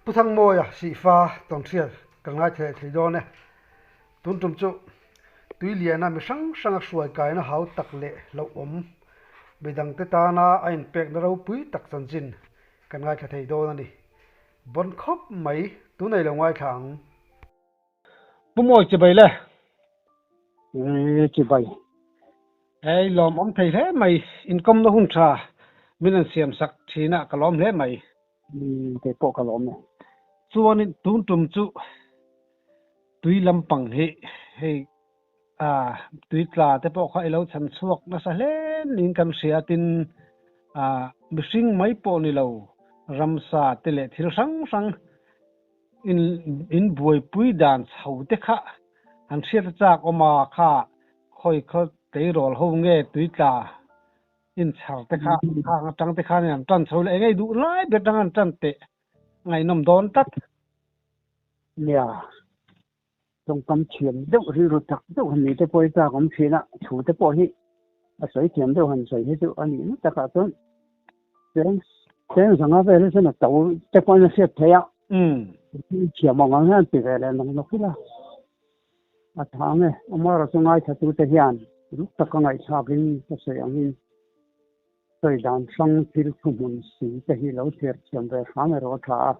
Puthang moya si fa tong thia kangai the theido ne tun tum chu tui liana mi sang sang suai kai na hau tak le lo om bidang te ta na ain pek na ro pui tak chan jin kangai the theido na ni bon khop mai tu nei lo ngai thang Bumoi chỉ bay le, chỉ bay ai lom om thầy thế mày income nó hun tra, mình ăn xiêm sắc thì na cả lom thế mày, cái bộ cái lỗ này chuan in tun tum chu, tui lam pang he tui tla te po khai lo chan chuak na sa len ning kan sia tin mihring mai po ni lo ramsa te le thil sang sang in buai pui dan chho te kha an sia chak oma kha khoi kho te rol ho nge tui tla in char te kha khang tang te kha ne an tan chho le ngai du lai be tang an tan te ngai nom don tat nhà trong tâm chuyện đâu rồi rồi thật đâu hình như cái bôi ra cũng chuyện á chủ cái bôi hi sấy tiền đâu hình sấy hết đâu anh ấy tất cả tuần đến đến sang về nó sẽ là tàu cái bôi nó xếp thế á chỉ mong anh hơn thì về là nó cứ là tháng này ông mà rồi ngay thật tu tế hiền lúc tất cả ngày sau khi cái sấy anh ấy sấy đàn sang phil không muốn xí cái hi lâu thiệt chuyện về sáng này rồi thà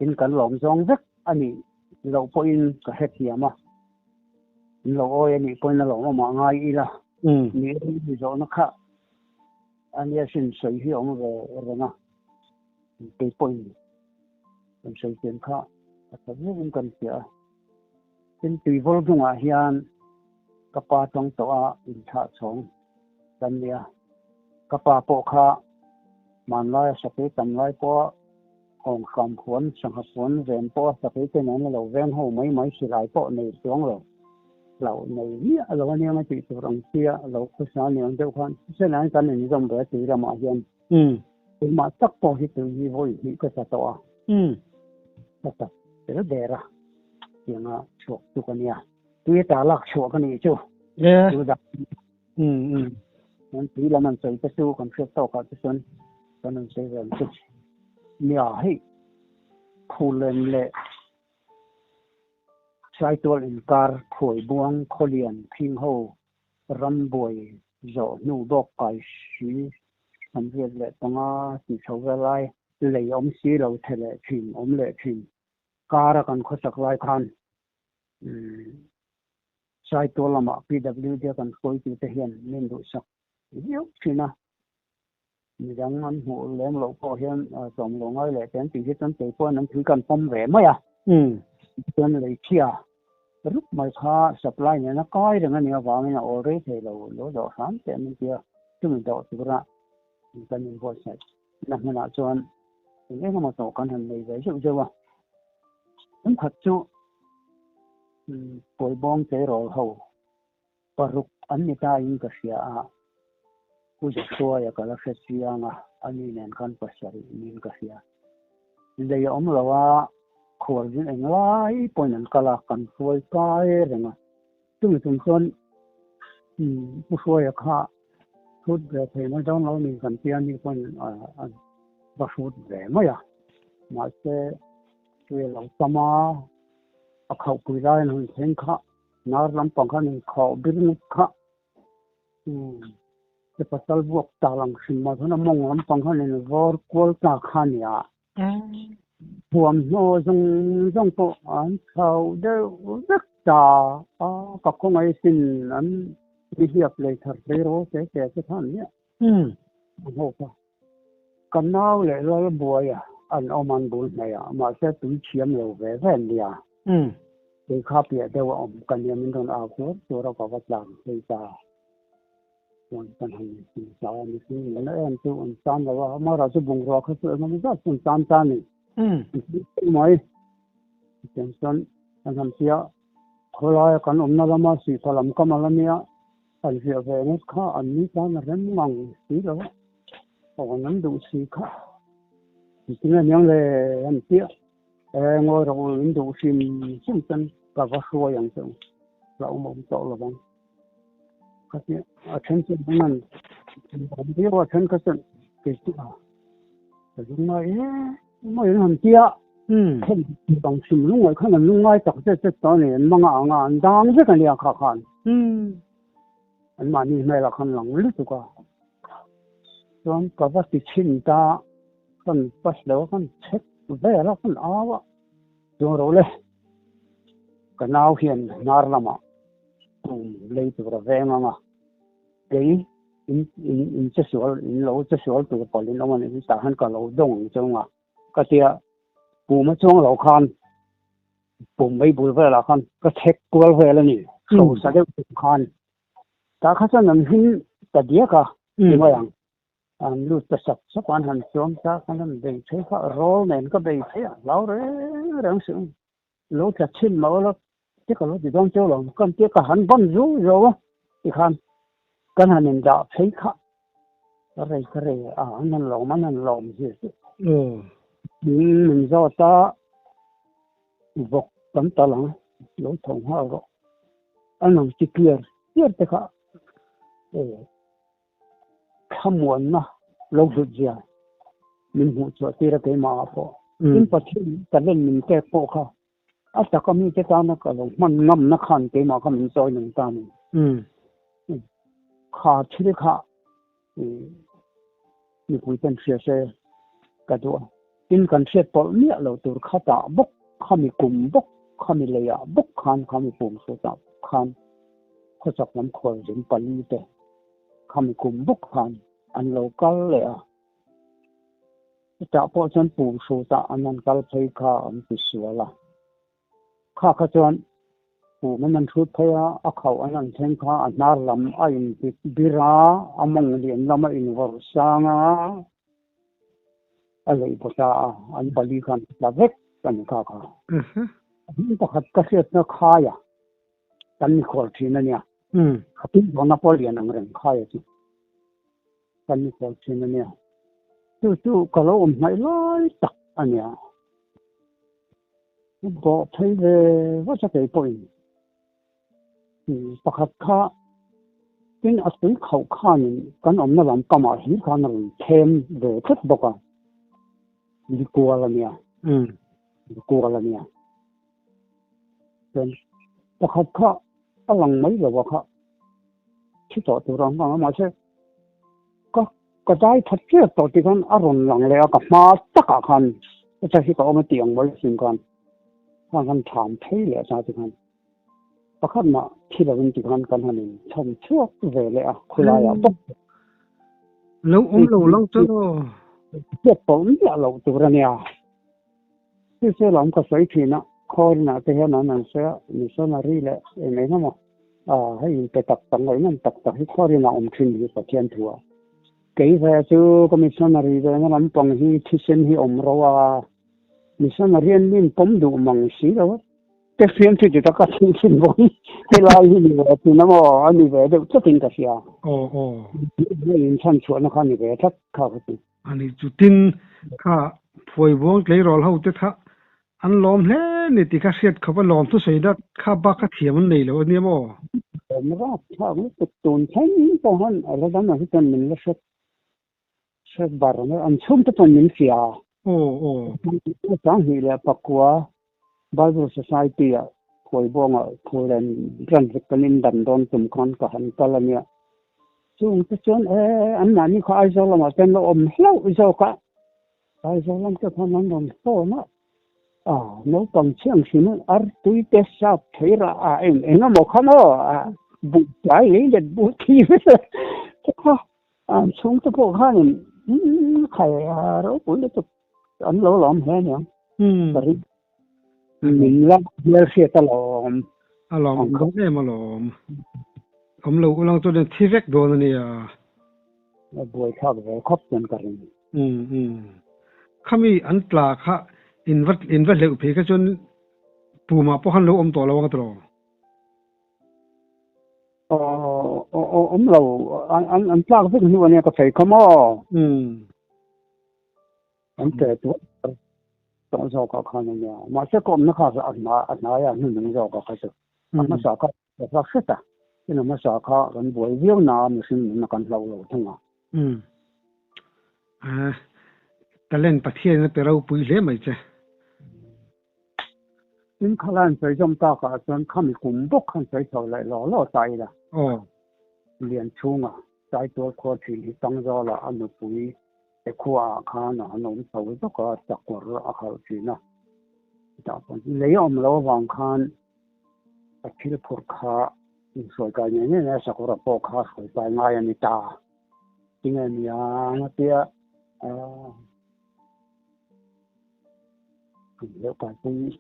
in kan lom zong vek ani lo po in ka het hiama lo oi ani po na lo ma ngai ila ni zo na kha ani sin sei hi ong ve na pe po in kan sei chen kha ta ni kan sia tin tui vol dunga hian ka pa tong to a in tha chong kan nia ka pa po kha man lai sa pe tam lai po còn cầm cuốn sang học cuốn về po tập cái này là ven hồ mấy xì lại po này xuống rồi lẩu này là anh em chỉ tụi đồng kia lẩu có sao nhiều đâu khoan sẽ nói cái này trong đó chỉ là mọi chuyện mà tất po thì tự nhiên vui thì có sao to tất cái đó đẹp ra tiếng chuột tụi con nhà tuy ta lạc chuột cái này chứ tụi đặt nên chỉ là mình xây cái số còn chưa to cả cái số còn mình xây ra chút nhà hay khu lên lệ sai tuần in car khởi buông khôi liền phim hồ râm bồi dỗ nụ đọc cái xí làm việc lệ tăng chỉ số về lại lấy ông xí lâu thế lệ phim ông lệ phim car kan khó sắc lại khan sai tuần làm PWD kan khởi từ thể hiện nên độ sắc yếu chứ na rằng anh hộ lên lỗ có hiện trong lỗ ngay lệ tên chỉ trong tế quan anh thử cần phong vẻ mới cho nên lấy chia lúc mà kha supply này nó coi rằng anh vào mình ở đây thì lỗ đỏ sáng thì mình kia chúng mình đổ từ ra mình cần invoice này nằm là cho anh cái mà tổ cần hành này vậy chứ chưa đúng thật chứ bồi bong tế rồi hầu và lúc anh người ta in cái gì ujuk soya kala fesianga ani nen kan pasari min kasia le om lawa khorjin englai poinan kala kan soi kai renga tum son pu soya kha thut de the ma dong lo ni kan pian ni pon ba thut de ma ya ma se tuye lo sama a khau pui lai nun theng kha nar lam pang kha ni khau bir kha cái pasal buộc ta lang sim mà thona mong lam pang khan ni vor kol ta khan ya buam no zong to an thau de rất ta ka ko ngai sin an bi hiệp le thar be ro se cái than ya ho pa kan nau le lo bua ya an oman bul na ya ma se tu chiam lo ve ven ya cái khap ya de wa om kan ya min don a ko ra ka wat lang se ta còn cần hành sao mình xin là em tu anh san là mà ra chút bùng rọ khơi mà mình rất san san này mới chẳng san anh làm gì á hồi lại còn ông nào mà xí sao làm cái mà làm gì á anh việc về nó khó anh nghĩ sao mà rất ngon xí đó còn nắm đủ xí khó thì cái này là anh tiếc ngồi rồi nắm đủ xí xí chân cả cái sốอย่างเดียวเราไม่ต้องละบ้าง kasi attention naman hindi ko attention kasi kasi kasi nga ไม่หันเตี้ย Ừ. เห็นต้องชิมลุงไว้ขนาดลุงไอ้ตักจะตอนนี้มังงานดังจะกันเรียกขาขัน Ừ. อันมานี่ไม่ละคันหลังลึกกว่าส่วนกับว่าติดชินตาคันปัสแล้วคันเช็คเวลาคันอาวะจงรู้เลยกันนาวเขียนนาร์ละมาเลยตัวเรื่องมาเกย์อินจะสวลอินเราจะสวลตัวก่อนอินเรามันอินสาหันกับเราดงจังว่าก็เตียปูมาช่วงเราคันปุ่มไม่บุยเวลาคันก็เช็คกลัวเวลานี่เขาสักเดียวคันแต่ข้าจะนั่งหินแต่เดียก็ยังไงรู้จะสักวันหันช่วงจากนั้นเด็กใช้ข้าโรลเนี่ยก็เด็กใช้เราเรื่องสิ่งรู้จะชินมาแล้วที่ก็รู้จะต้องเจ้าหลงกันที่ก็หันบ้านรู้อีกคันกันหันนินจาใช้ข้าอะไรนั่นหลงมันหลงสิ Ừ. mình do ta vọc tấm ta lắng lối thòng hoa rồi anh làm chỉ kia tất cả tham muốn mà lâu được gì mình hỗ trợ tira cái mà po in phát hiện ta lên mình cái po kha à ta có mình cái ta nó cái mình ngâm nó khăn cái mà mình soi mình ta mình khá chỉ khá mình cũng tên xe cái đó in kan set pol mi lo tur khata bok khami kum bok khami leya bok khami pum so ta khan khosak nam khol jin pali te khami kum bok khan an lo kal le ta po chan pum so ta anan kal phai kha an ti suala kha chuan pu man thut phaya a khau anan theng kha anar lam a in bira among lian lama in war sanga alai bota an bali khan la vek kan kha ni ta khat ka set na khaya tan ni khol thina nya khatin bona polian ang ren khaya chi tan ni khol thina nya tu kalo mai lai tak ania bo thai ve wa cha kai point pakhat kha tin asui khau khan kan omna lam kama hi khan ren them ve thut boka di kuala nia dan pakhat kha alang mai lo kha chi to tu rang ma se ka dai that che to ti kan aron lang le ka ma ta ka khan cha hi ka ma tiang mai sin kan tham thei le cha ti kan pakhat ma thi la win ti kan hanin cham chuak ve le a khula ya bok Lâu lăng cho nó. Tiếp bóng ya lo tu ra nia se lam ka sai thina khor na te ha na se missionary le nei na mo hai pe tak tang ngai nan tak hi khor na thin hi pa thian thua kei ve chu ko missionary ve na lam pang hi thisen hi ro wa missionary nin pom du mang si lo te fiam thi ta ka sin boi te lai hi ni ve tu na mo ani ve de chu tin ka sia in chan chu na khan ni ve thak kha ka Ani chu tin kha phoi bong klei rol hau te tha an lom hle ni ti kha siat khapa lom tu sei da kha ba kha thiam an nei lo ni mo mà ra thằng nó tụt thấy những han ở đó mà cái tên mình nó sẽ bảo nó ăn chung cái tên mình xia nó sáng hi là bạc quá Bible Society à hồi bông à hồi lên gần cái nên đầm đòn tụm con cả hắn ta là nhỉ chung cái chuyện anh nào như khai sao là mà tên nó lâu sao cả khai sao lắm cái thằng nó to mà nó còn chiang xin ở tuổi tết sao thấy ra em nó một khăn bụng trái lấy được bụng thi với xuống cái bộ khăn khai rồi bụng nó anh lỗ lỏm hết nhỉ mình làm nhiều chuyện ta lỏm lỏm không em mà lỏm ông lâu cho nên thi vek đồ này buổi thao về khóc chân cả kami an tla kha invert le uphe ka chon puma po han lo om to lo wa tro lâu anh tla cái gì vậy cái phải không anh để tôi tôi sao có khả năng nha mà sẽ có nó khác anh nói à mình sao có khả năng mà sao có phát xuất à cái nó mà sao có gần buổi viếng nào mình xin nó còn lâu lâu thôi à ta len pathian na perau pui le mai che in khalan sai jom ta ka chuan khami kum bok khan sai tho lai lo tai la oh lian chunga sai to kho thi tang zo la anu pui e khua kha na nom sau to ka chakor a khau chi na ta pon le om lo wang khan a thil phur kha in soi ka ne ne sakura po kha soi pa ngai ani ta tinga nia na tia a le ka pui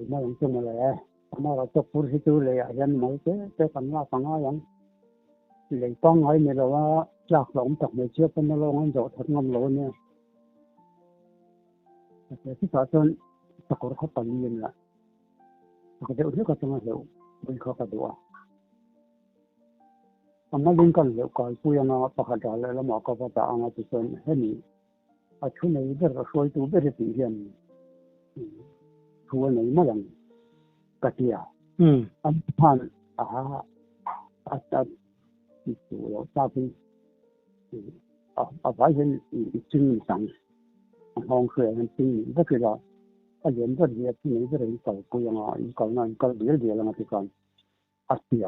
nó cũng chung là nó là chụp phút thì chú lệ dân mấy cái phần là phần ai vậy lệ con hỏi mình là lạc lỏng chọc mấy chiếc con nó long rồi thật ngâm lỗ nha cái sao chân chọc có khó tận nhiên là cái điều nhất là trong hiểu mình khó cả đùa mà liên quan liệu coi cuối nó bắt đầu lại là một cái vấn đề anh chỉ cần hết nhỉ ở chỗ này rất là sôi tu rất là tự nhiên thua này mà lần cái gì anh phan chủ yếu sao thì phải hiện chứng sản hàng khởi hành chứng rất là hiện rất là chứng rất là cầu cố gắng cầu này cầu điều là cái con gì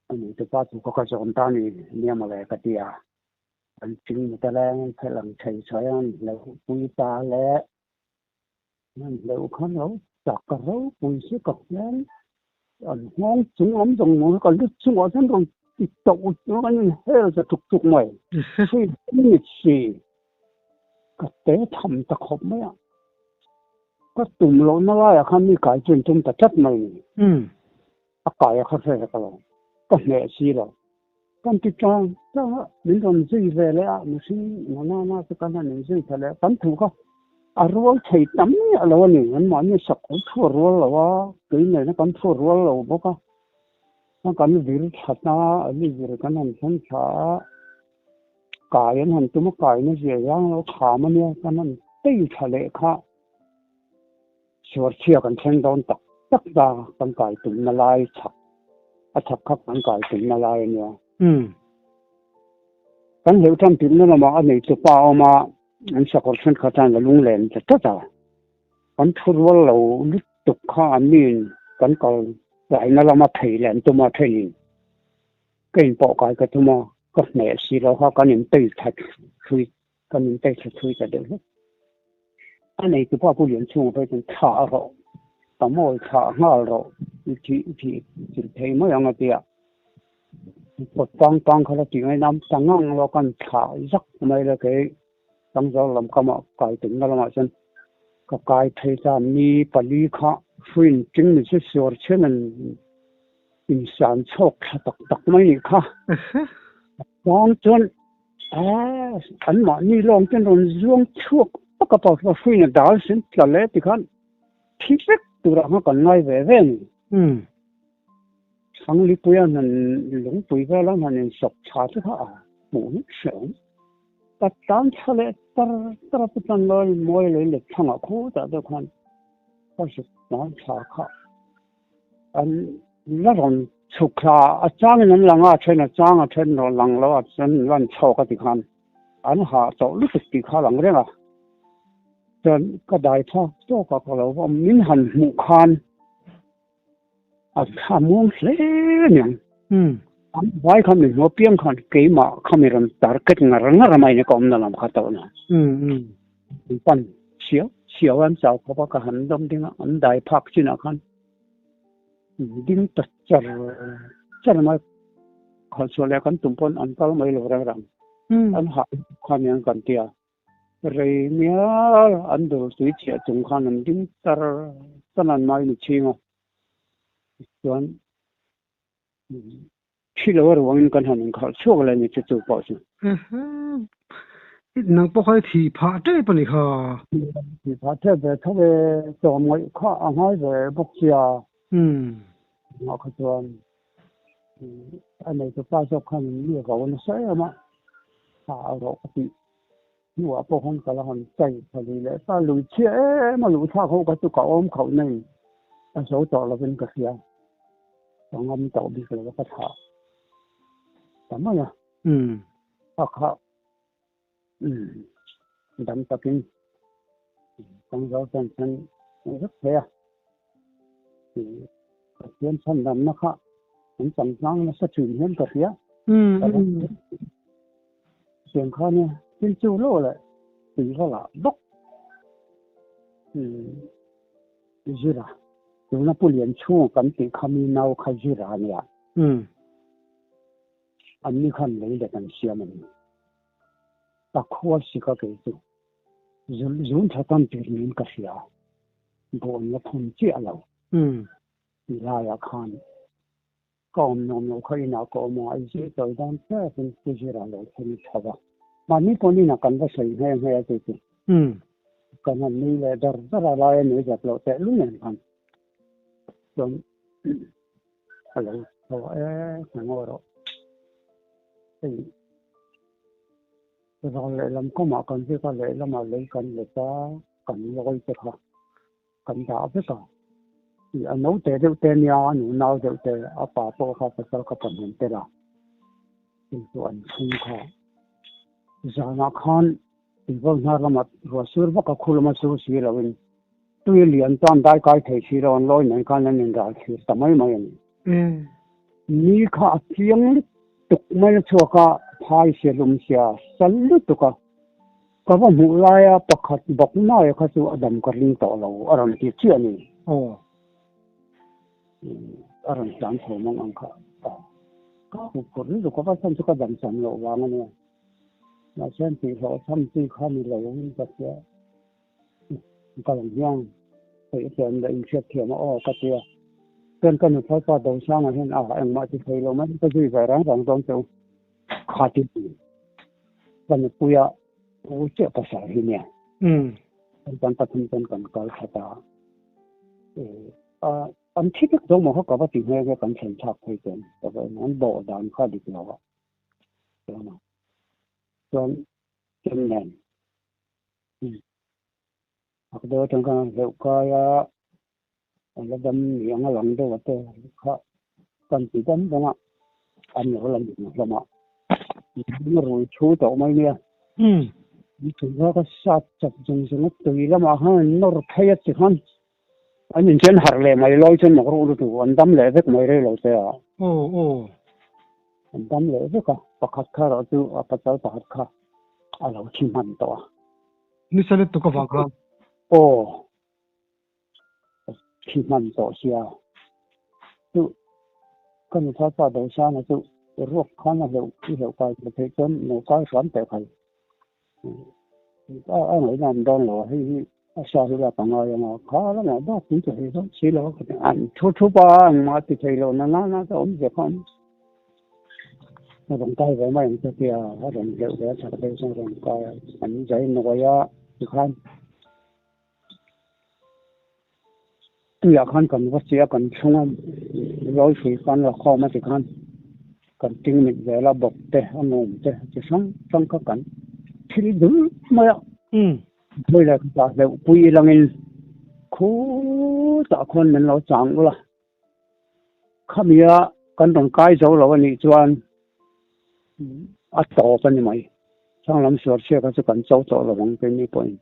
anh tự phát có cái số ta này niệm mà lại cái gì anh chứng người ta đang phải làm thầy soi anh là quý ta lẽ nên liệu khán đấu chặt cà rấu bùi xí cọc lên ngon chúng ấm dùng nó còn đứt chúng ở trên đường tụ nó cái như thế là trục mày suy nghĩ gì cái tế thầm ta khóc mấy à cái tụm lỗ nó lại khăn như cái chuyện chúng ta chất mày cái khác phải cái nào cái nghệ sĩ rồi cái trang đó đến còn gì về lại mình xin nó cái này gì thế này tấm thủ không ruộng thì tắm làวันนี้มันมันสักทั่วรัวแล้วว่าปีนี้นะกันทั่วรัวแล้วบอกว่ามันกันวิริชัดนะอันนี้วิริกันนั่นฉันช้ากายนั่นตัวมันกายนี่เสียยังแล้วขามันเนี่ยกันนั่นตีทะเลค่ะชวนเชี่ยกันเช่นโดนตักตากันกายตุ่มละลายฉับฉับขับกันกายตุ่มละลายเนี่ยกันเหลวทำตุ่มนั่นมาอันนี้ตัวเปล่ามาanh sẽ có sân khấu tan là lung lên rất tốt à anh thua vào lầu lúc tục khó anh nhìn anh còn lại nó là mà thấy lên tôi mà thấy nhìn cái bộ cái tôi mà có mẹ xí đó họ có những từ thật thui có những từ thật thui cả được anh này cứ qua bu luyện chung với những thọ rồi tóm mồi thọ ngờ rồi thì thấy mới ông kia một conเขาchỉ ngay năm sáng ngang lo con thọ rất mấy là cái trong đó làm cái mà cái tính là mà chân cái thời gian ni bali khá phun chính mình sẽ sửa cho nên insan chọc tắc mấy khá long chân anh mà ni long chân rồi dùng chuột tất cả bảo là phun là đào sinh là lẽ thì khán thích rất từ đó nó còn nói về sáng lý bây giờ mình lúng bụi về lắm mình sọc chả thứ hả muốn sống ta tám cho lẽ ta bắt đầu nói mỗi lời lịch thằng khó ta được hơn có sự nói chả khó anh nó còn chụp ra trang nên là trang nó lăng lo chân lần sau cái gì anh hạ tổ lúc thì khá lăng đấy à chân cái đại thọ cho cái là mình hành mục khan tham muốn lấy nhỉ why không mình một biếng con cái mà không mình target ngar mày này cũng làm khát tao nè pan xíu anh cháu có cái hành động đi anh đại park chứ nào con đinh tất chả mà họ số lại con tụm pon anh tao mấy lâu rồi anh học con những con tia rồi nhớ anh đồ suy chia chúng con anh đinh tất anh mai một chi mà chuẩn khi đó rồi anh cần hành khảo số lại như thế chụp bao nhiêu năng bốc hơi thì phá thế bên này ha thì phá thế về thâu về cho mọi khó ăn hỏi về bốc chia họ có cho anh này cho phá cho khăn nhiều gạo nó sấy mà phá rồi thì nhiều à bốc không có là hành chạy thì lẽ phá lùi chia mà lùi thao không có tôi có ôm khẩu này anh số cho là bên cái gì còn anh tàu đi cái là cái thảo tắm rồi nhỉ họ đâm tập kinh con dấu chân rất thế thì tiên thân đâm nó khác cũng chẳng năng nó sẽ chuyển hơn cả phía chuyện khó nha tiên châu lô lại thì có là bốc gì là chúng nó不连出感觉看你脑开始了呢anh đi khăn lấy để làm xe mình ta khó xí cái gì dùng cho tâm trí mình cái gì bộ nó thông chế lâu thì là ya khăn còn nó khơi nào có mà gì tôi đang thế thì cái gì là lâu thì thua mà ní con đi là cần phải xây hay cái gì còn anh đi là đỡ ra lại nữa giật lâu sẽ lúc này khăn rồi hello thôi thằng ngồi rồi thì rồi lại làm có mà còn gì có lại làm mà lấy cần người ta cần lôi cho họ cần đào với cả thì anh nấu tê đều tê nhà anh nấu đều tê ở bà tôi họ phải sao có phần hiện tê là thì tôi anh không có giờ nó khăn thì vâng nó làm mà rồi sửa bất cả khu mà sửa xí là mình tôi liền toàn đại cái thể xí là anh lôi nên cái này mình ra thì tầm mấy mấy ni khá tiếng tục mấy chỗ cả hai xe lùng xe sẵn lúc tục cả vào mù lai à bậc hạt bậc nói cái chỗ đầm cái linh tổ lâu ở trong thị trấn này ở trong sản xuất mong ăn cả cái phụ nữ rồi có phát sinh cái đầm sản lộ vàng này mà xem thì họ thăm thì khôngมีlâu như vậy cái làm giang thì chuyện đấy chuyện thiệt mà cái kia cần phải có đầu sang mà hiện anh mà thì thấy lâu mấy cái gì vậy rằng trong chỗ khó tinวันนี้ปุยผู้เจ้าภาษาที่เนี่ยการตัดสินใจกันก็ขาดอันที่ทุกตัวมันเขาก็ว่าถึงให้กันเฉยชักให้กันแต่ว่านั้นบ่ดานข้อดีเราอ่ะใช่ไหมส่วนเช่นนั้นหากเดินทางการเร็วก็แล้วดำอย่างหลังด้วยว่าแต่เขากันติดกันบ้างอ่ะอันนี้เราหลังอยู่นะเราnó rồi chú tổ mấy nè chúng ta có sát chặt dùng nó tùy lắm mà nó thay chứ không anh nhìn trên hạt lệ mày lôi trên một cái tủ anh đâm lệ với mày đây là sao anh đâm lệ với cả bạc hạt khá rồi chứ à bắt đầu bạc hạt khá à lâu chim hành to ni sao tụi có vàng không chim hành to xia chứ con phải bắt đầu sang là chứ ruột khá là hiệu quả của thế chân nó có sẵn tại phải anh ấy làm đơn lò hay sao thì là bằng người mà khó lắm mà đó cũng chỉ là chỉ là anh thu ba mà thì thấy là nó ổn việc không nó đồng tay với mấy cái kia nó đồng hiệu để thật đây xong rồi coi anh dạy nói thì không tôi khăn cần vật chất cần chung rồi thì con là kho mà thì khăn cần tinh mình về là bọc tê ăn ngủ tê chỉ sống trong các cảnh thì đúng mà bây giờ ta đều quy là mình khu ta con mình lo chẳng là khăm ya cần đồng cái dấu là anh chuan à tổ cái này mày sang làm sửa xe cái cần dấu là bằng cái này point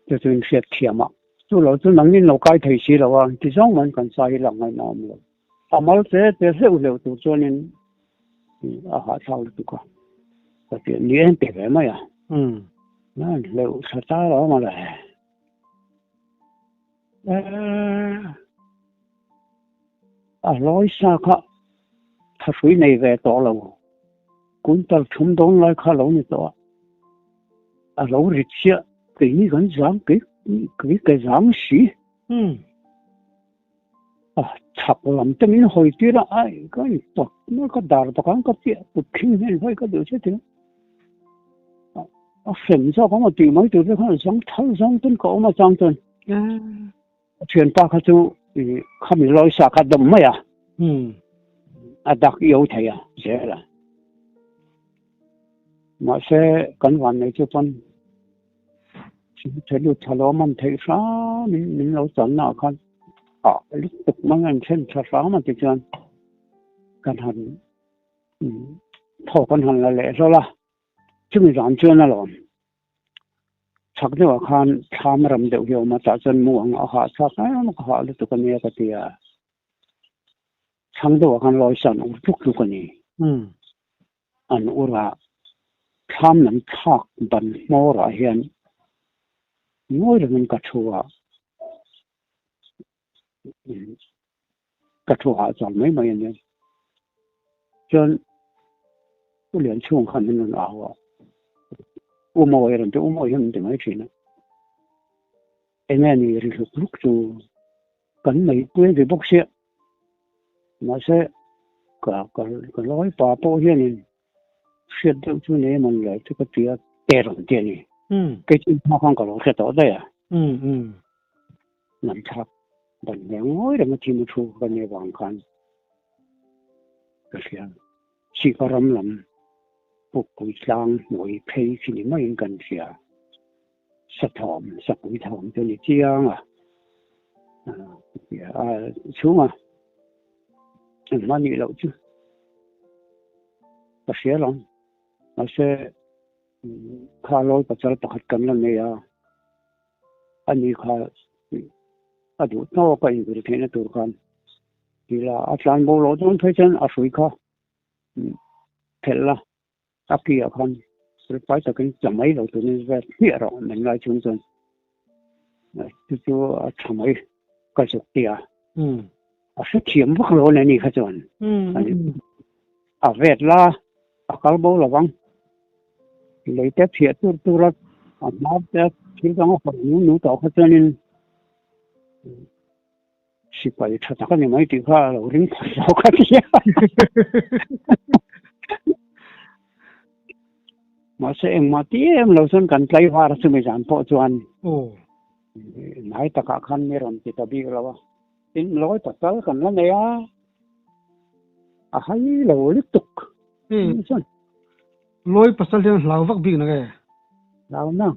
cho nên sẽ thiệt mà chú lão chú năng nhiên lo cái thấy gì là anh thì giống mình cần sai là ngày nào mà mà thế hiểu tụi cho nên họ sau tụi con cái chuyệnนี้เปลี่ยนไปไหมนั่นเร็วสตาร์ทมาเลยร้อยซาค่ะถ้าคุยในเวทตัวเราคุณต้องชุ่มดองเลยค่ะเราเนี่ยตัวเราเรียกเสียกี่นี่กันจังกี่จังสิchặt làm cho mình hồi tiếc là ai cái bậc nó có đào bậc có tiếc bậc kinh hay phải có điều chứ thế phần sau có một tỷ mấy từ cái con sống thâu sống tên cổ mà trong tuần chuyện ta cái chú thì không bị lôi xa cái đầm mấy đặc yếu thầy dễ là mà sẽ cẩn thận này cho con thấy được thằng đó mình thấy sao mình lâu chọn nào con lúc tục mang anh xem sao mà thì chân cẩn thận thổ con hẳn là lẽ rồi là chung ram chuan a lom chak deuh khan tham ram deuh hiaw ma ta chuan muang a ha chak a ha lu tu kan ne ka tia chang deuh khan loi san ur tuk lu kan ni an ura tham nan thak ban mora hian ngoi ram ka thua ka thua chang mai mai ne chuan u lian chung khan nan a wa uma ram te uma hian te mai thina ene ni ri luk chu kan mai pui de bok sia ma se ka loi pa po hian in siết được chú này mình lại cái chuyện tệ rồi tiền này cái chuyện mà không có lỗi đó đấy à làm sao đàn em ngồi để mà chim thu cái này vàng khăn cái chuyện chỉ có rắm lắm buộc quỳ sang ngồi pay khi này mới cần gì sắp quỳ thòng cho你这样啊xuống à mà như lâu chứ cái chuyện lắm mà sẽ khá lối bắt đầu bắt cần là này à anh ấy khá à đủ nó cái gì thế này tôi看thì là anh làm bộ lối trong thời gian ở suy khá thế là áp kia看rồi phải cho cái chậm ấy rồi tụi mình về hiện rồi mình lại chúng tôi chú chậm ấy cái sự kia à sẽ chiếm bất lối này cái chuyện à về là à cái bộ là vắng lấy tép thiệt tôi là máu tép chỉ có một phần nú tàu hết cho nên chỉ phải thật cái này mấy điều khác là uống phải sao cái gì mà sẽ mà em lâu xuân cần lấy hoa ra xem dàn po chuan nãy ta cả khăn mấy lần thì ta biết rồi tin lối ta tới cần nó này à hay là liên tục lối pasal yang lau vak big na cái lau na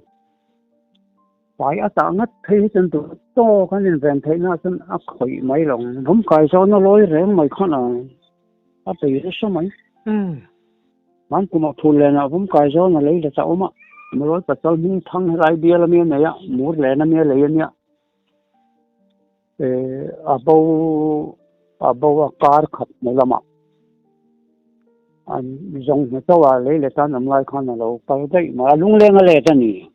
phải ở tạng ngắt thấy chân tụ to cái nên vẹn thấy nó chân ác khởi mấy lòng vốn cài cho nó lối rẽ mày khăn à ở tì nó số mấy bán cũng một thùng lên nào vốn cài cho nó lấy là sao mà lối pasal mình thăng lại bia là miếng này á mua lên là miếng lấy nhá à bao car khắp này là mà anh dùng nó cho vào lấy ta nằm lại con nó đâu phải đấy mà lung lên cái lệ này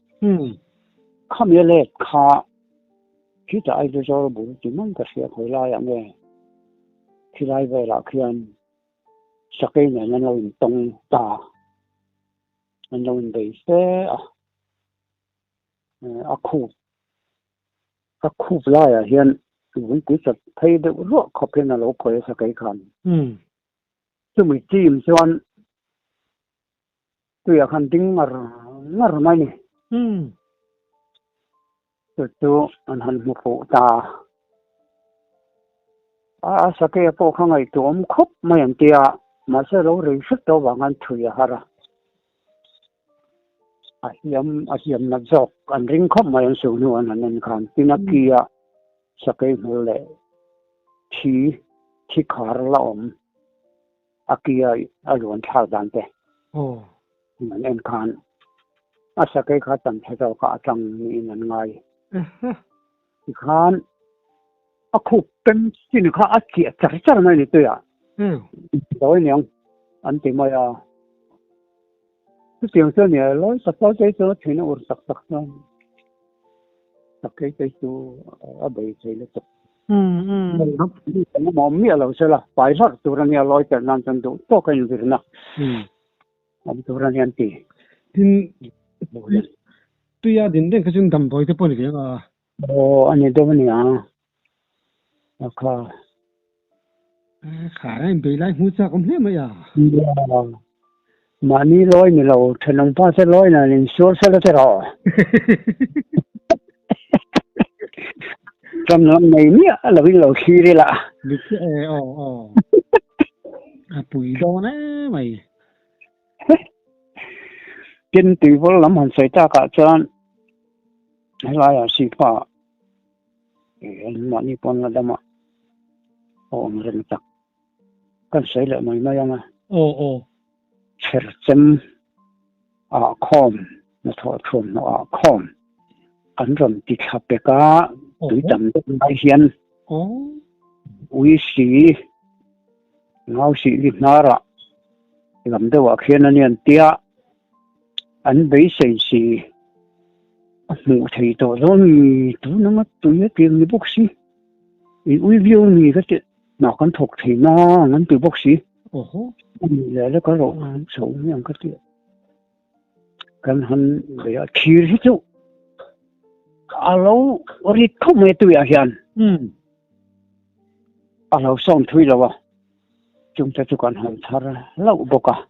không như lệ khá khi ta ai cho bố chỉ muốn cái sự hồi lại anh nghe khi lại về là khi anh sau cái này nó lâu tông ta nó lâu bị xe khu lại à hiện vẫn cứ sẽ thấy được rõ khó khăn là lâu khỏi sau cái khăn chứ mình chìm xoan tôi ở khăn tính mà mai nè tôi anh một phụ ta sao cái bộ không ai tôi khóc mà em tia mà sẽ lâu rồi sức đâu vào anh chui à ra em nạp dọc anh ring khóc mà em sầu nữa anh khăn tin là kia sao cái một lệ chỉ khá là kia luôn thao đàn thế mình em khăn sao cái khá tầm thay đổi cả trong mình ngay khăn khu bên chỉ là khá kia chắc là này tôi à rồi nhung anh tìm mày à cái tiếng số này lối sắp tới cái số thì nó ổn sắp thôi sắp cái số ở bên đây là nó mỏm miệng là sẽ là phải rất tụi anh nhà lôi tiền làm chân đủ to cái gì nữa anh tụi anh nhận tiền tuy là đến cái chuyện đầm bồi thì bồi cái à anh ấy đâu mà nhá khá là bị lại hút ra cũng thế mà à mà ni lôi mình lâu thành ông ba sẽ lôi là nên số sẽ là thế rồi trong năm này nhá là bây giờ khi đi là bùi đó nè mày trên tùy vô lắm hẳn xảy ra cả chân hay là xì phà mà ni con là đâm ạ mình rất chắc con xảy lại mày mà à chờ chấm khom nó thọ thôn nó khom anh rầm tịt hấp bê cá tụi tầm đại hiền uy sĩ ngao sĩ liệt nara làm đâu ở khi anh nhận tia anh bấy xây sĩ ngủ thầy tổ rồi tụi nó mất tụi nó tiền đi bốc xí uy viêu gì cái chuyện nào con thuộc thì nó ngắn từ bốc xí để nó có lộ xấu như cái chuyện cần hắn để chi hết chú alo ori không mấy tuổi à hiền alo xong thôi rồi chúng ta chỉ còn hắn thar lâu bốc à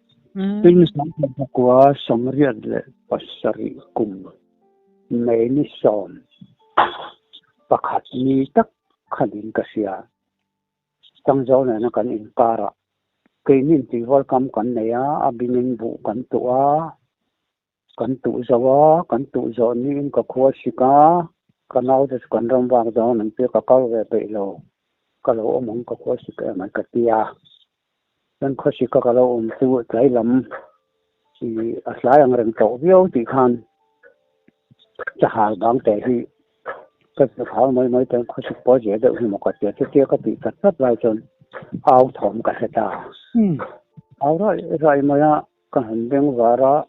tin sáng của sống riêng để pasari cùng mấy ni son pakhat ni tak khalin kasia tang zo na kan in para keinin ti welcome kan neya abinin bu kan tu zo ni in ka khwa sika kanau de kan ram wang zo nan pe ka kal ve pe lo ka lo mong ka khwa sika mai ka tia dan khwa sika ka lo tu tlai lam si aslai ang reng to bio ti khan cha hal bang te hi cái pháo mới tới có sự bỏ dễ được một cái chuyện kia có bị cắt rất lại chôn áo thòng cả ta áo rồi mà cái hành động vào đó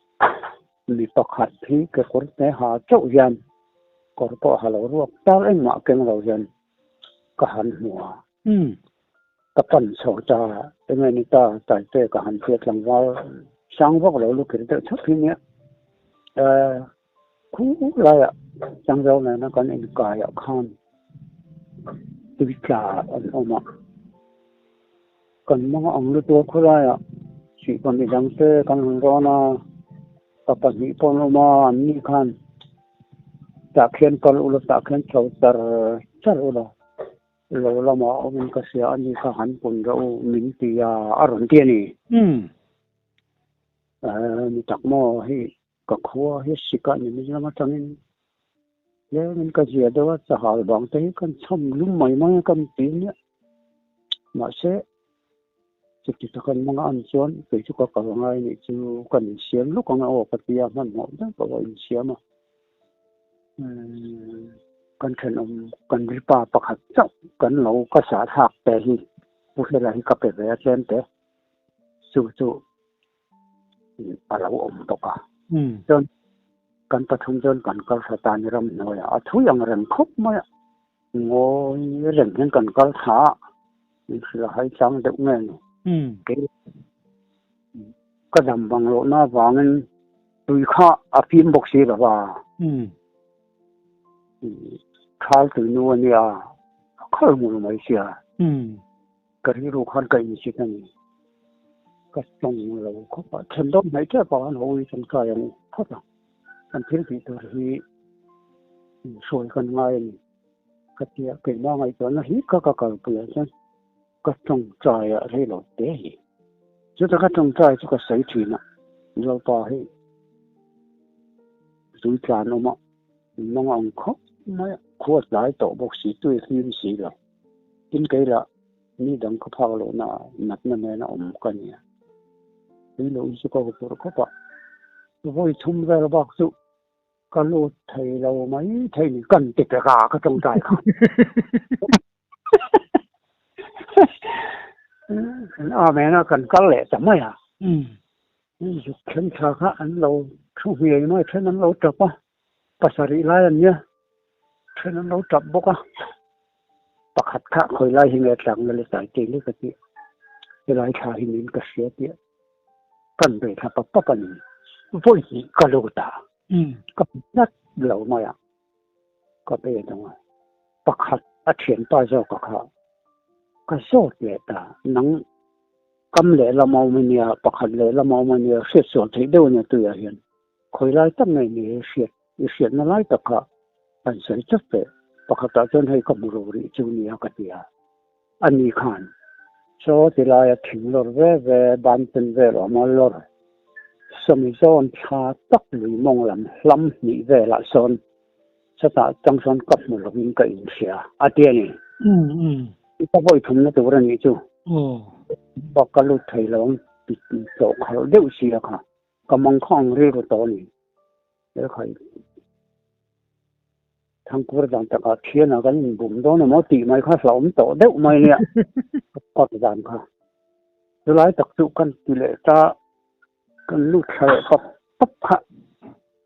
bị bắt hạt thì cái con này họ chậu dân còn có hà lô ruột tao anh mà cái lô dân cái hành mùa cái phần sầu cha cái này người ta tại cái hành việc làm vào sáng vóc lỗ lúc kia thấp thì nhé cú lại trong dâu này nó có những cái ở con tuy cả ông mà còn mong ông lúc tuổi khá là chỉ còn bị đăng xe con hàng đó nó tập bản bị phong mà anh đi khăn tạ khen con ulo tạ khen cháu char ulo lo mà ông mình có xe anh đi khá hắn cùng đâu mình thì ở rừng kia này mình chắc mò hi có khóa hết sức cả những cái mà trong nếu mình có gì đó sẽ hỏi bọn thấy con xong lúc mấy con tiếng nhé mà sẽ chỉ cần mong ăn xuống vì chú có cả ngày này chú cần xiêm lúc con ngồi cái tia mà nó đó có gọi xiêm mà con thằng ông con đi pa bạc hạt chóc con lâu có xả thạc để hi bút là hi cặp về trên thế chú ở lâu ông đó cả choกันประทุมจนกันก็สตานิรำน้อยทุอย่างเรื่องครบมั้ยงอยเรื่องนั้นกันก็หานี่คือให้จังเด็กแม่ก็ดำบางโลหน้าวางนั้นตุยข้าอภิมบกสีหรอว่าข้าวตุยนัวเนี่ยข้าวมูลไม่เสียก็ที่รู้ขันกันอีกสิ่งนี้ก็ต้องเราเขาบอกฉันต้องไหนแค่ปานโอ้ยฉันกายอย่างนี้เขาบอกอันที่ที่ตัวที่สวยกันง่ายก็เที่ยวเป็นว่าไงตอนนั้นฮิก็เปลี่ยนฉันก็ต้องใจอะไรหลดเตะจุดก็ต้องใจจุดก็ใส่ทีน่ะเราต่อให้สุดการออกมาน้ององคบไม่ขวดหลายตัวบอกสีตัวที่มีสีละกินไก่ละนี่ดังก็พาเราหน้าหนักนั่นแน่นะอมกันเนี่ยนี่เราอีกก็ตัวก็ปะเราไปทุ่มใจเราบอกสุก็รู้ไทยเราไหมไทยนี่กันติดกาก็ต้องใจเขาแม่น่ะกันกันแหละจำไม่อ่ะนี่อยู่เข็มชาค่ะอันเราช่วงเฮียน้อยเท่านั้นเราจับป่ะภาษาอีไลอันเนี้ยเท่านั้นเราจับบกอ่ะปักขัดข้าคอยไล่หิเงยจังเลยสายเจลิกติเวลาชาหิมินก็เสียเตี้ยกันไปถ้าปั๊บปันวุ่นก็รู้ตาก็นัดเหล่ามาอ่ะก็เป็นตรงนั้นปักขัดอาเทียนต่อยเจ้าก็เขาก็โซ่เด็ดตานังกำเล่ละเมามันเนี่ยปักขัดเล่ละเมามันเนี่ยเสียส่วนที่เดียวเนี่ยตัวเห็นคอยไล่ตั้งไงเนี่ยเสียนั่นไล่ตะเขาอันเสียจับไปปักขัดจนให้กับบุรุษจูเนียกันเดียอันนี้ขันโซ่ที่ไล่ถึงลอร์เว่บันเป็นเวลมาลอร์สมัยโซนชาตักหรือมองลำนี่เวลาโซนสตาจังโซนกับมุลวินก็อินเสียอาเดียนี่ถ้าไปทุ่มนั่นตัวนี้จูบอกกันลุไทยเราปิดโจเขาเลี้ยวเสียค่ะก็ กำมังข้องเรื่องตัวนี้แล้วใครทางกูจะแต่ก็เทียนกันบุ๋มโดนมอตีไม่ค่าสมโตเด็กไม่เนี่ยก็จะดันค่ะสุดท้ายตักสุกันทีเลยจะกันลูกชายก็ปั๊บค่ะ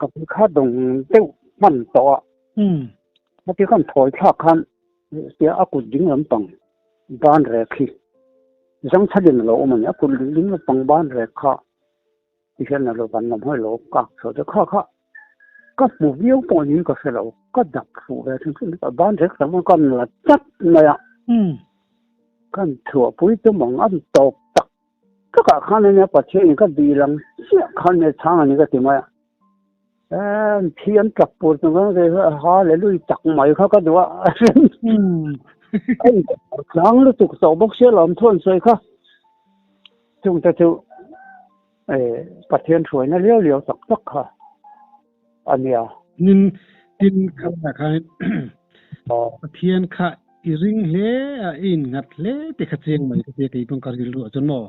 กับข้าดงเด็กมันโตเมื่อที่กันถอยชาคันเสียอากุดิ้งลำปังบ้านแรกที่จังชัดเจนเรามันอากุดิ้งลำปังบ้านแรกค่ะที่เช่นเราวันน้ำห้อยเรากักสุดท้ายค่ะก็หมู่เบี้ยวปนนี้ก็เสร็จแล้วก็ดับฝูไปถึงขึ้นบ้านเล็กแต่มันก็ละจัดเลยอ่ะกันถั่วปุ๋ยจะมองอันตกตักก็กะข้างในเนี่ยประเทศนี้ก็ดีลังเสียข้างในทางอันนี้ก็ติดมาเทียนกับปูนตรงนั้นเลยฮะเลยลุยจักใหม่เขาก็ดูว่าไอ้ครั้งรู้สึกสอบกเชื่อหลอมทวนสวยค่ะจุงแต่จุประเทศสวยนะเลี้ยวสักค่ะอันเนี้ยนินตินคำนะคะเทียนค่ะอีริงเล่อินงัดเล่แต่ขัดเสียงไหมขัดเสียงกี่ปงการกินรู้จนหมอ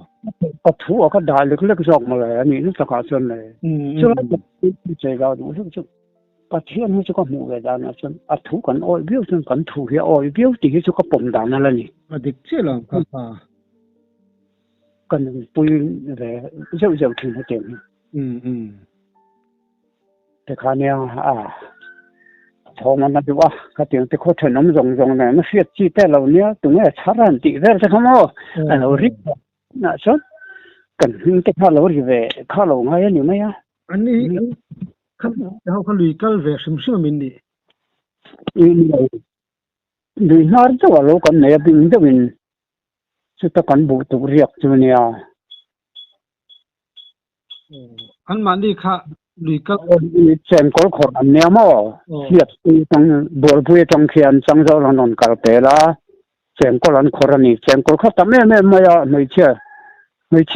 ก็ถูกก็ได้เล็กๆจอกมาเลยอันนี้นึกสกัดจนเลยช่วงนั้นใจเราดูช่วงประเทศนี้จะก็หมู่เลยด้านนั้นจนอัดถูกกันอ้อยเบี้ยวจนกันถูกเหี้ยอ้อยเบี้ยวตีจะก็ปุ่มด้านนั่นแหละนี่เด็กเชื่อหรอครับกันปุยเลยเจ้าถึงเขาเจ๋งแต่คราวนี้ทองมันดูว่าก็ถึงแต่เขาเถินน้ำรงเนี่ยมันเสียจีแต่เราเนี้ยตรงนี้ชารันติได้จะเขาเอาเราริบน่ะชดกันแต่ข้าเราริบข้าเราไงนี่ไหมอ่ะอันนี้เขาลุยกันเวชมิมินดีลุยนาร์จะว่าเรากันเนี่ยบินจะบินสุดท้ายกันบุตรเรียกจุเนี่ยอันมันดีค่ะลุยกันเซนก็ขออันเนี้ยมั้งเสียบตั้งบัวพุยตั้งเขียนตั้งเจ้าหลานกัลเปล่าเซนก็หลานขอนี่เซนก็เขาทำไม่ไม่เชื่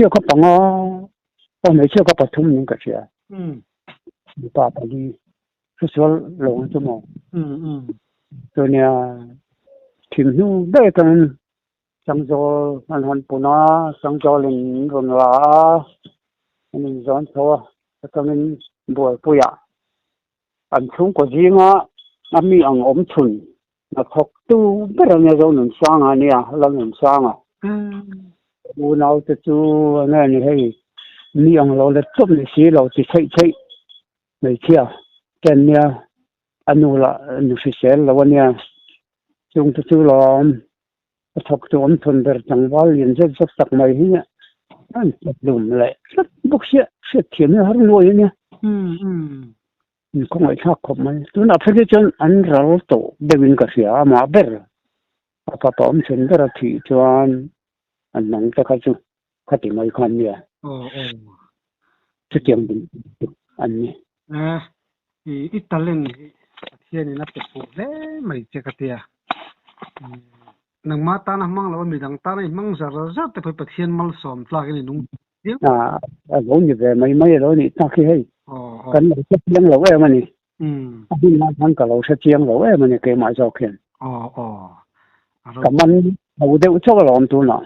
อเขาปังอ๋อไม่เชื่อเขาปฐุมนี่ก็เชื่อป้าพอดีสุดๆหลงสมองตัวเนี้ยถึงนู่นได้กันสังโจมันปุ่นสังโจลินรุนลาอันนี้ย้อนตัวแล้วก็มันบัวปุยอันชุ่มก็จริงอ่ะมันมีอังอมชุนนักฮอกตู้ไม่ได้เนี่ยเราหนุนสร้างอันนี้เราหนุนสร้างอูน่าจะจูนั่นนี่ให้มีอังเราเลยจุ่มในสีเราจะใช้ไม่เชื่อแกเนี่ยอันนู้นละนุสิเซลแล้ววันเนี้ยจุงจะจูล้อมทอกตัวอมชุนเดินจังหวะเรียนจะสักไม่เนี่ยนั่นดุมเลยสักบุกเสียเทียนเนี่ยหารู้อย่างเนี้ยคงไม่ชอบขบมันตัวนั้นพอดีจนอันเราโตเดินก็เสียมาเบอร์พอตอมฉันก็ที่จวนอันนั้นก็คือขัดไม่คันเนี่ยจะเกี่ยงบินอันนี้อิตาเลียนเทียนี่นับเป็นพวกเล่ไม่เจอกันเดียนังมาตานะมั่งแล้วมีดังตาเนี่ยมั่งจะจะแต่ไปเทียนมัลสอมปลากันนี่นุ่งเราอยู่แบบไม่เรานี่ตั้งแค่ให้กันเราเชียงเรามันนี่ที่มาทางกับเราเชียงเรามันนี่เกี่ยมาจอกเขียนกับมันเราเดี๋ยวชอบเราตัวน่ะ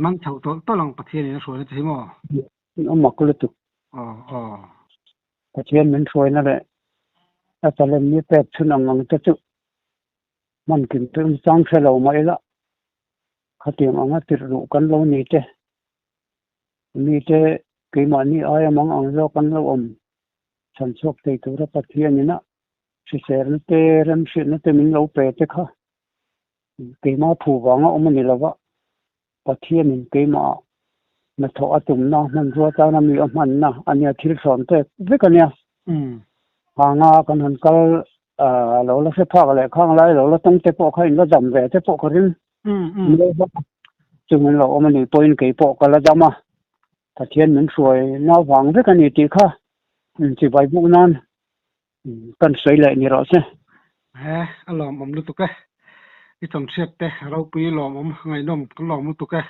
มันชาวตัวหลังประเทศนี่นะสวยนะใช่ไหมเอาหมกเลยตุกประเทศมันสวยนั่นแหละแต่เรื่องนี้แต่ชุนงจะจุมันกินเติมจังเสลาไม่ละเขาเตรียมเอามาติดรูกันเรานี่เจ้นี่เจ้กี่มันนี่อ้อยมังอังเรากันเราฉันชอบที่ตัวประเทศนี่นะสิเสร์นเตอร์มสินเตมิงเราเปิดค่ะกี่มาผูกวางเอามันนี่ละวะประเทศนี่กี่มาทอตุ่มนะมันรัวจ้านะมีมันนะอันนี้ที่สอนเตะวิกันเนี่ยหางากันหันก็เราเสียพักอะไรข้างไรเราต้องเตะปอกให้เราจำแหวนเตะปอกกันจึงมันเรามันนี่ตัวนี้กี่ปอกกันแล้วจำมาประเทศมันสวยน่าหวังวิกันนี่ตีค่ะจีบไปพวกนั้นกันสวยเลยนี่เราใช่อารมณ์มันรู้ตุกะที่ต้องเช็คแต่เราปีหลอมไงน้องก็หลอมรู้ตุกะ